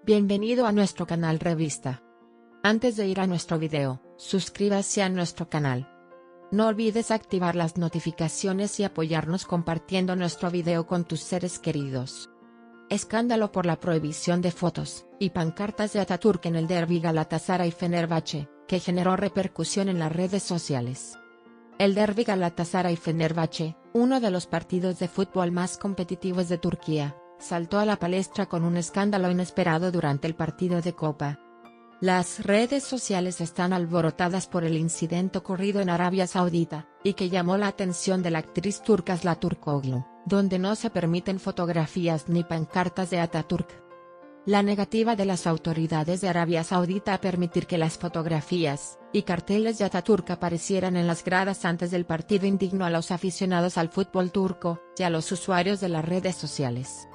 Bienvenido a nuestro canal Revista. Antes de ir a nuestro video, suscríbase a nuestro canal. No olvides activar las notificaciones y apoyarnos compartiendo nuestro video con tus seres queridos. Escándalo por la prohibición de fotos y pancartas de Atatürk en el derbi Galatasaray-Fenerbahce, que generó repercusión en las redes sociales. El derbi Galatasaray-Fenerbahce, uno de los partidos de fútbol más competitivos de Turquía, saltó a la palestra con un escándalo inesperado durante el partido de Copa. Las redes sociales están alborotadas por el incidente ocurrido en Arabia Saudita, y que llamó la atención de la actriz turca Sıla Türkoğlu, donde no se permiten fotografías ni pancartas de Atatürk. La negativa de las autoridades de Arabia Saudita a permitir que las fotografías y carteles de Atatürk aparecieran en las gradas antes del partido indignó a los aficionados al fútbol turco y a los usuarios de las redes sociales.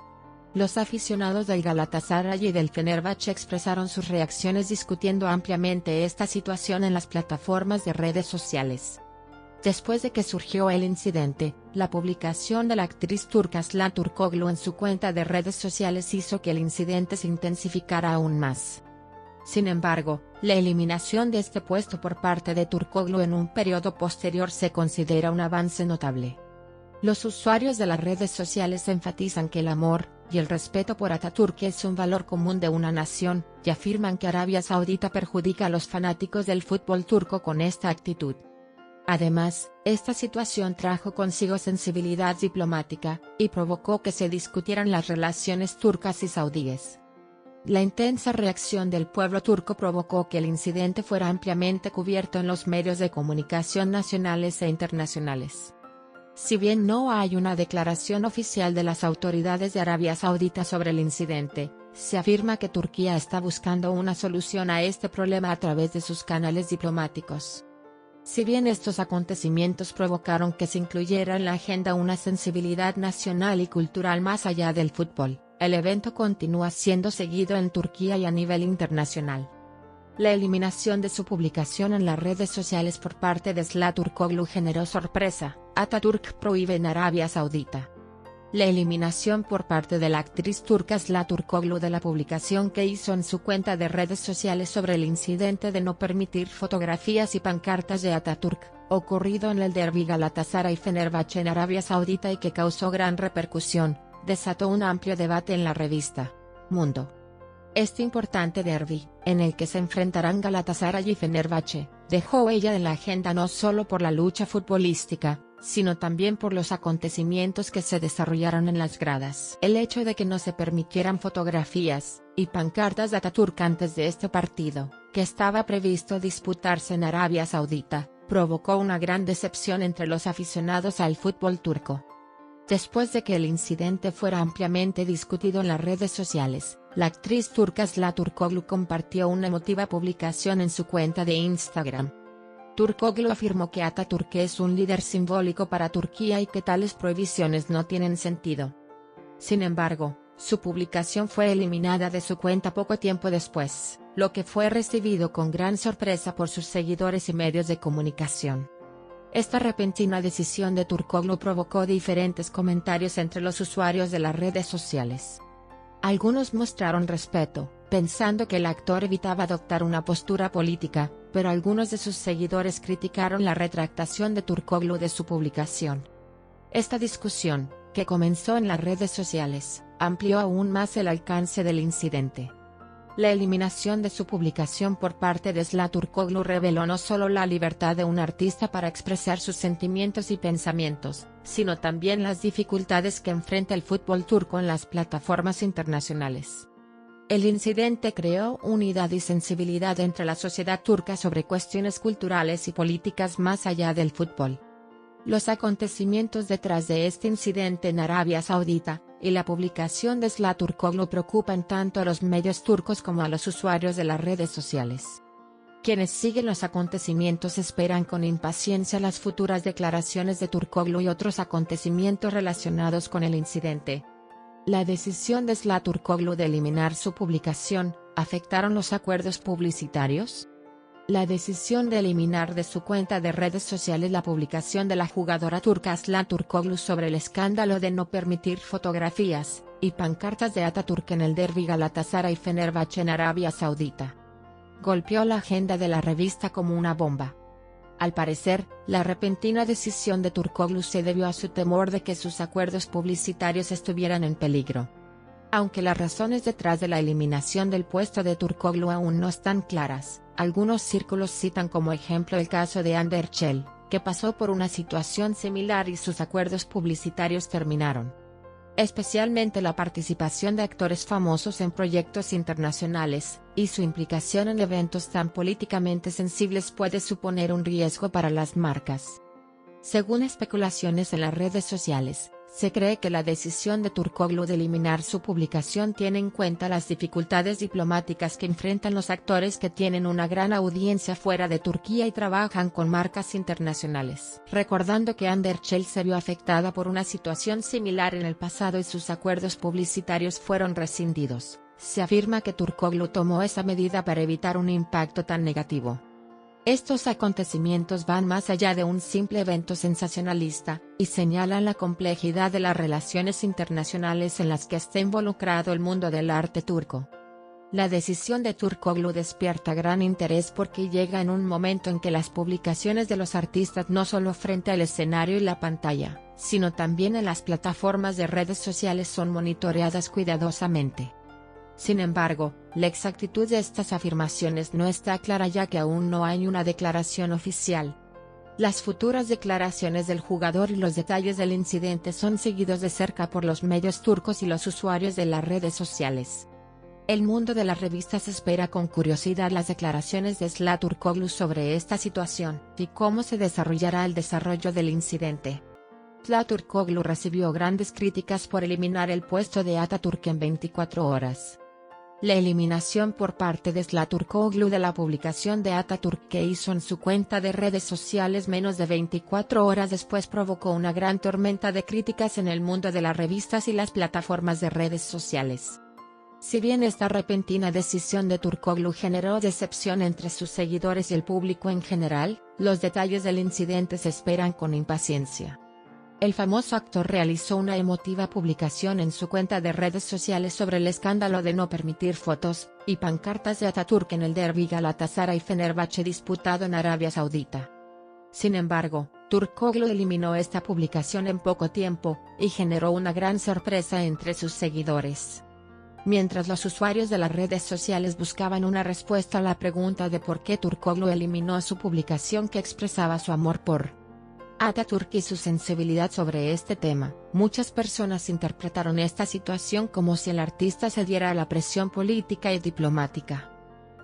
Los aficionados del Galatasaray y del Fenerbahce expresaron sus reacciones discutiendo ampliamente esta situación en las plataformas de redes sociales. Después de que surgió el incidente, la publicación de la actriz turca Sıla Türkoğlu en su cuenta de redes sociales hizo que el incidente se intensificara aún más. Sin embargo, la eliminación de este puesto por parte de Türkoğlu en un periodo posterior se considera un avance notable. Los usuarios de las redes sociales enfatizan que el amor y el respeto por Atatürk es un valor común de una nación, y afirman que Arabia Saudita perjudica a los fanáticos del fútbol turco con esta actitud. Además, esta situación trajo consigo sensibilidad diplomática, y provocó que se discutieran las relaciones turcas y saudíes. La intensa reacción del pueblo turco provocó que el incidente fuera ampliamente cubierto en los medios de comunicación nacionales e internacionales. Si bien no hay una declaración oficial de las autoridades de Arabia Saudita sobre el incidente, se afirma que Turquía está buscando una solución a este problema a través de sus canales diplomáticos. Si bien estos acontecimientos provocaron que se incluyera en la agenda una sensibilidad nacional y cultural más allá del fútbol, el evento continúa siendo seguido en Turquía y a nivel internacional. La eliminación de su publicación en las redes sociales por parte de Sıla Türkoğlu generó sorpresa. Atatürk prohíbe en Arabia Saudita. La eliminación por parte de la actriz turca Sıla Türkoğlu de la publicación que hizo en su cuenta de redes sociales sobre el incidente de no permitir fotografías y pancartas de Atatürk, ocurrido en el derbi Galatasaray-Fenerbahce en Arabia Saudita y que causó gran repercusión, desató un amplio debate en la revista Mundo. Este importante derbi, en el que se enfrentarán Galatasaray y Fenerbahce, dejó huella en la agenda no solo por la lucha futbolística, sino también por los acontecimientos que se desarrollaron en las gradas. El hecho de que no se permitieran fotografías y pancartas de Atatürk antes de este partido, que estaba previsto disputarse en Arabia Saudita, provocó una gran decepción entre los aficionados al fútbol turco. Después de que el incidente fuera ampliamente discutido en las redes sociales, la actriz turca Sıla Türkoğlu compartió una emotiva publicación en su cuenta de Instagram. Türkoğlu afirmó que Atatürk es un líder simbólico para Turquía y que tales prohibiciones no tienen sentido. Sin embargo, su publicación fue eliminada de su cuenta poco tiempo después, lo que fue recibido con gran sorpresa por sus seguidores y medios de comunicación. Esta repentina decisión de Türkoğlu provocó diferentes comentarios entre los usuarios de las redes sociales. Algunos mostraron respeto, pensando que el actor evitaba adoptar una postura política, pero algunos de sus seguidores criticaron la retractación de Türkoğlu de su publicación. Esta discusión, que comenzó en las redes sociales, amplió aún más el alcance del incidente. La eliminación de su publicación por parte de Sıla Türkoğlu reveló no solo la libertad de un artista para expresar sus sentimientos y pensamientos, sino también las dificultades que enfrenta el fútbol turco en las plataformas internacionales. El incidente creó unidad y sensibilidad entre la sociedad turca sobre cuestiones culturales y políticas más allá del fútbol. Los acontecimientos detrás de este incidente en Arabia Saudita, y la publicación de Sıla Türkoğlu preocupan tanto a los medios turcos como a los usuarios de las redes sociales. Quienes siguen los acontecimientos esperan con impaciencia las futuras declaraciones de Türkoğlu y otros acontecimientos relacionados con el incidente. La decisión de Sıla Türkoğlu de eliminar su publicación, ¿afectaron los acuerdos publicitarios? La decisión de eliminar de su cuenta de redes sociales la publicación de la jugadora turca Aslan Turkoglu sobre el escándalo de no permitir fotografías y pancartas de Atatürk en el derbi Galatasaray Fenerbahce en Arabia Saudita golpeó la agenda de la revista como una bomba. Al parecer, la repentina decisión de Turkoglu se debió a su temor de que sus acuerdos publicitarios estuvieran en peligro. Aunque las razones detrás de la eliminación del puesto de Turkoglu aún no están claras, algunos círculos citan como ejemplo el caso de Ander Çel, que pasó por una situación similar y sus acuerdos publicitarios terminaron. Especialmente la participación de actores famosos en proyectos internacionales, y su implicación en eventos tan políticamente sensibles puede suponer un riesgo para las marcas. Según especulaciones en las redes sociales, se cree que la decisión de Turkoglu de eliminar su publicación tiene en cuenta las dificultades diplomáticas que enfrentan los actores que tienen una gran audiencia fuera de Turquía y trabajan con marcas internacionales. Recordando que Ander Çel se vio afectada por una situación similar en el pasado y sus acuerdos publicitarios fueron rescindidos, se afirma que Turkoglu tomó esa medida para evitar un impacto tan negativo. Estos acontecimientos van más allá de un simple evento sensacionalista, y señalan la complejidad de las relaciones internacionales en las que está involucrado el mundo del arte turco. La decisión de Turkoglu despierta gran interés porque llega en un momento en que las publicaciones de los artistas no solo frente al escenario y la pantalla, sino también en las plataformas de redes sociales son monitoreadas cuidadosamente. Sin embargo, la exactitud de estas afirmaciones no está clara ya que aún no hay una declaración oficial. Las futuras declaraciones del jugador y los detalles del incidente son seguidos de cerca por los medios turcos y los usuarios de las redes sociales. El mundo de las revistas espera con curiosidad las declaraciones de Aslan Turkoglu sobre esta situación y cómo se desarrollará el desarrollo del incidente. Aslan Turkoglu recibió grandes críticas por eliminar el puesto de Atatürk en 24 horas. La eliminación por parte de Aslan Turkoglu de la publicación de Atatürk que hizo en su cuenta de redes sociales menos de 24 horas después provocó una gran tormenta de críticas en el mundo de las revistas y las plataformas de redes sociales. Si bien esta repentina decisión de Turkoglu generó decepción entre sus seguidores y el público en general, los detalles del incidente se esperan con impaciencia. El famoso actor realizó una emotiva publicación en su cuenta de redes sociales sobre el escándalo de no permitir fotos y pancartas de Atatürk en el derbi Galatasaray Fenerbahce disputado en Arabia Saudita. Sin embargo, Turkoglu eliminó esta publicación en poco tiempo, y generó una gran sorpresa entre sus seguidores. Mientras los usuarios de las redes sociales buscaban una respuesta a la pregunta de por qué Turkoglu eliminó su publicación que expresaba su amor por Atatürk y su sensibilidad sobre este tema, muchas personas interpretaron esta situación como si el artista cediera a la presión política y diplomática.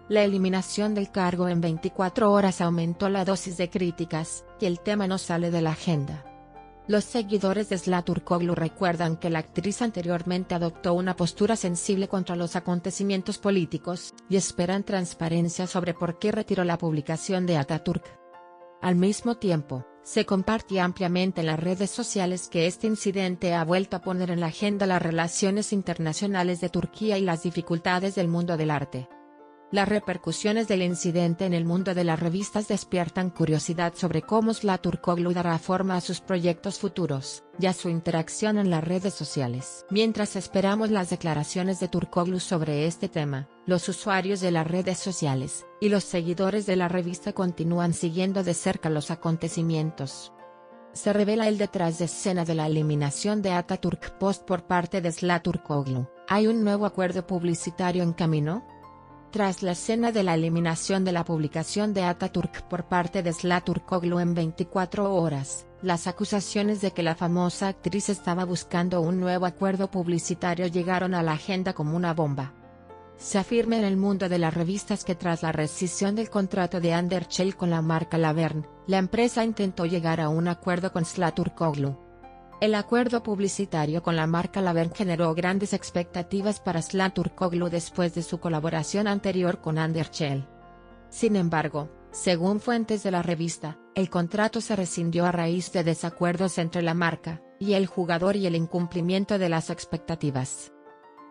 La eliminación del cargo en 24 horas aumentó la dosis de críticas, y el tema no sale de la agenda. Los seguidores de Aslan Turkoglu recuerdan que la actriz anteriormente adoptó una postura sensible contra los acontecimientos políticos, y esperan transparencia sobre por qué retiró la publicación de Atatürk. Al mismo tiempo, se comparte ampliamente en las redes sociales que este incidente ha vuelto a poner en la agenda las relaciones internacionales de Turquía y las dificultades del mundo del arte. Las repercusiones del incidente en el mundo de las revistas despiertan curiosidad sobre cómo Aslan Turkoglu dará forma a sus proyectos futuros, y a su interacción en las redes sociales. Mientras esperamos las declaraciones de Turkoglu sobre este tema, los usuarios de las redes sociales y los seguidores de la revista continúan siguiendo de cerca los acontecimientos. Se revela el detrás de escena de la eliminación de Atatürk Post por parte de Aslan Turkoglu. ¿Hay un nuevo acuerdo publicitario en camino? Tras la escena de la eliminación de la publicación de Atatürk por parte de Aslan Turkoglu en 24 horas, las acusaciones de que la famosa actriz estaba buscando un nuevo acuerdo publicitario llegaron a la agenda como una bomba. Se afirma en el mundo de las revistas que tras la rescisión del contrato de Ander Çel con la marca Laverne, la empresa intentó llegar a un acuerdo con Aslan Turkoglu. El acuerdo publicitario con la marca Laverne generó grandes expectativas para Aslan Turkoglu después de su colaboración anterior con Ander Çel. Sin embargo, según fuentes de la revista, el contrato se rescindió a raíz de desacuerdos entre la marca y el jugador y el incumplimiento de las expectativas.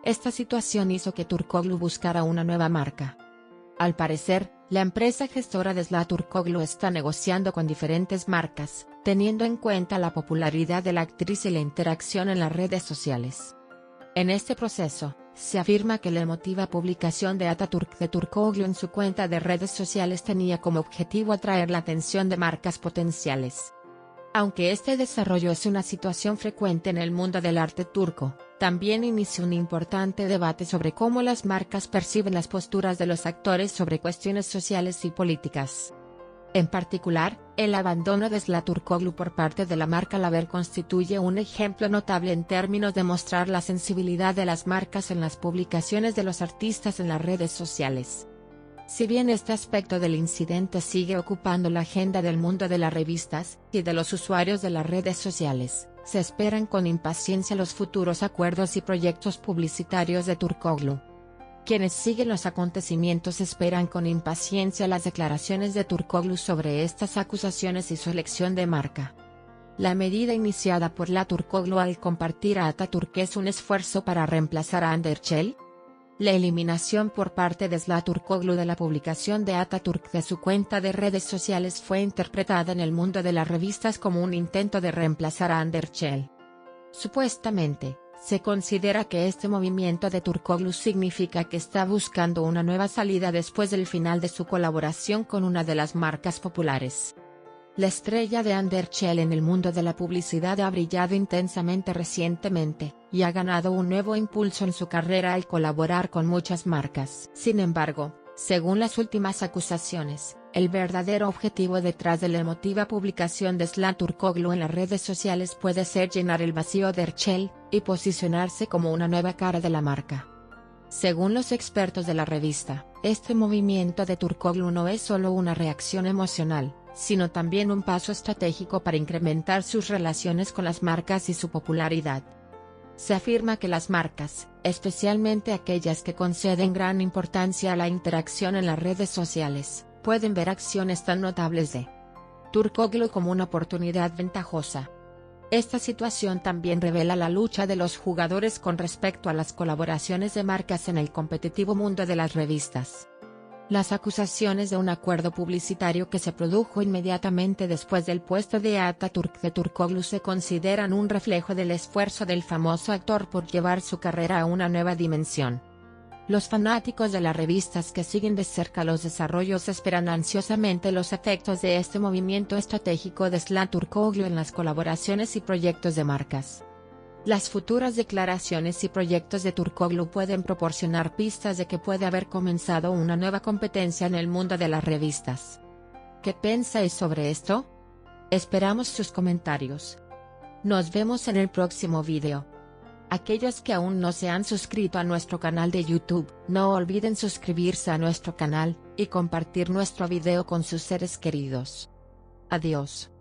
Esta situación hizo que Turkoglu buscara una nueva marca. Al parecer, La empresa gestora de Zlaturkoglu está negociando con diferentes marcas, teniendo en cuenta la popularidad de la actriz y la interacción en las redes sociales. En este proceso, se afirma que la emotiva publicación de Atatürk de Turkoglu en su cuenta de redes sociales tenía como objetivo atraer la atención de marcas potenciales. Aunque este desarrollo es una situación frecuente en el mundo del arte turco, también inició un importante debate sobre cómo las marcas perciben las posturas de los actores sobre cuestiones sociales y políticas. En particular, el abandono de Zlaturkoglu por parte de la marca Laver constituye un ejemplo notable en términos de mostrar la sensibilidad de las marcas en las publicaciones de los artistas en las redes sociales. Si bien este aspecto del incidente sigue ocupando la agenda del mundo de las revistas y de los usuarios de las redes sociales, se esperan con impaciencia los futuros acuerdos y proyectos publicitarios de Turkoglu. Quienes siguen los acontecimientos esperan con impaciencia las declaraciones de Turkoglu sobre estas acusaciones y su elección de marca. La medida iniciada por Zlaturkoglu al compartir a Atatürk es un esfuerzo para reemplazar a Anderchel. La eliminación por parte de Zlaturkoglu de la publicación de Atatürk de su cuenta de redes sociales fue interpretada en el mundo de las revistas como un intento de reemplazar a Anderchel. Supuestamente, se considera que este movimiento de Turkoglu significa que está buscando una nueva salida después del final de su colaboración con una de las marcas populares. La estrella de Anderchel en el mundo de la publicidad ha brillado intensamente recientemente, y ha ganado un nuevo impulso en su carrera al colaborar con muchas marcas. Sin embargo, según las últimas acusaciones, el verdadero objetivo detrás de la emotiva publicación de Zlaturkoglu en las redes sociales puede ser llenar el vacío de Erchel, y posicionarse como una nueva cara de la marca. Según los expertos de la revista, este movimiento de Turkoglu no es solo una reacción emocional, sino también un paso estratégico para incrementar sus relaciones con las marcas y su popularidad. Se afirma que las marcas, especialmente aquellas que conceden gran importancia a la interacción en las redes sociales, pueden ver acciones tan notables de Turkoglu como una oportunidad ventajosa. Esta situación también revela la lucha de los jugadores con respecto a las colaboraciones de marcas en el competitivo mundo de las revistas. Las acusaciones de un acuerdo publicitario que se produjo inmediatamente después del puesto de Atatürk de Turkoglu se consideran un reflejo del esfuerzo del famoso actor por llevar su carrera a una nueva dimensión. Los fanáticos de las revistas que siguen de cerca los desarrollos esperan ansiosamente los efectos de este movimiento estratégico de Zlaturkoglu en las colaboraciones y proyectos de marcas. Las futuras declaraciones y proyectos de Turkoglu pueden proporcionar pistas de que puede haber comenzado una nueva competencia en el mundo de las revistas. ¿Qué pensáis sobre esto? Esperamos sus comentarios. Nos vemos en el próximo video. Aquellos que aún no se han suscrito a nuestro canal de YouTube, no olviden suscribirse a nuestro canal, y compartir nuestro video con sus seres queridos. Adiós.